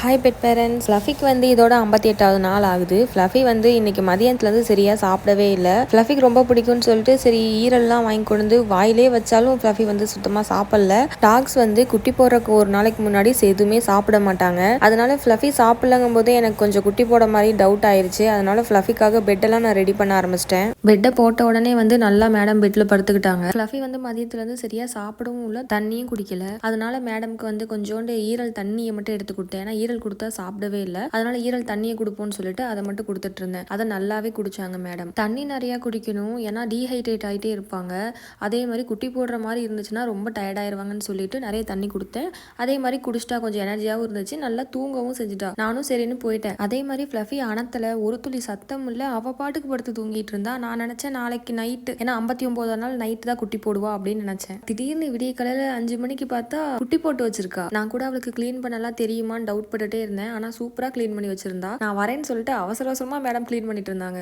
Hi bed parents. ஃப்ளஃபிக்கு வந்து இதோட 58வது நாள் ஆகுது. ஃப்ளஃபி வந்து இன்னைக்கு மதியானத்துலேருந்து சரியாக சாப்பிடவே இல்லை. ஃப்ளஃபிக்கு ரொம்ப பிடிக்கும்னு சொல்லிட்டு சரி ஈரல்லாம் வாங்கி கொண்டு வாயிலே வச்சாலும் ஃப்ளஃபி வந்து சுத்தமாக சாப்பிடல. டாக்ஸ் வந்து குட்டி போடுறக்கு ஒரு நாளைக்கு முன்னாடி எதுவுமே சாப்பிட மாட்டாங்க. அதனால ஃப்ளஃபி சாப்பிடலங்கும் போதே எனக்கு கொஞ்சம் குட்டி போட மாதிரி டவுட் ஆயிடுச்சு. அதனால ஃப்ளஃபிக்காக பெட்டெல்லாம் நான் ரெடி பண்ண ஆரம்பிச்சிட்டேன். பெட்டை போட்ட உடனே வந்து நல்லா மேடம் பெட்டில் படுத்துக்கிட்டாங்க. ஃப்ளஃபி வந்து மதியத்துலேருந்து சரியாக சாப்பிடவும் இல்லை, தண்ணியும் குடிக்கல. அதனால மேடம்க்கு வந்து கொஞ்சோண்டு ஈரல் தண்ணியை மட்டும் எடுத்து கொடுத்தேன். ஏன்னா ஈரல் கொடுத்தா சாப்பிடவே இல்லை. அதனால ஈரல் தண்ணியை கொடுப்போம்னு சொல்லிட்டு அதை மட்டும் கொடுத்துட்டு இருந்தேன். அதை நல்லாவே குடிச்சாங்க மேடம். தண்ணி நிறைய குடிக்கணும், ஏன்னா டீஹைட்ரேட் ஆகிட்டே இருப்பாங்க. அதே மாதிரி குட்டி போடுற மாதிரி இருந்துச்சுன்னா ரொம்ப டயர்டாயிருவாங்கன்னு சொல்லிட்டு நிறைய தண்ணி கொடுத்தேன். அதே மாதிரி குடிச்சிட்டா கொஞ்சம் எனர்ஜியாகவும் இருந்துச்சு, நல்லா தூங்கவும் செஞ்சுட்டா. நானும் சரின்னு போயிட்டேன். அதே மாதிரி ஃப்ளஃபி அணத்துல ஒரு துளி சத்தம் இல்லை, அவ பாட்டுக்கு படுத்து தூங்கிட்டு இருந்தா. நான் நினைச்சேன் நாளைக்கு நைட்டு, ஏன்னா 59 நாள் நைட்டு தான் குட்டி போடுவா அப்படின்னு நினைச்சேன். திடீர்னு விடிய காலையில 5 மணிக்கு பார்த்தா குட்டி போட்டு வச்சிருக்கா. நான் கூட அவளுக்கு கிளீன் பண்ணலாம் தெரியுமான்னு டவுட் பட்டுட்டே இருந்தேன். ஆனா சூப்பரா கிளீன் பண்ணி வச்சிருந்தா. நான் வரேன்னு சொல்லிட்டு அவசர அவசரமா மேடம் கிளீன் பண்ணிட்டு இருந்தாங்க.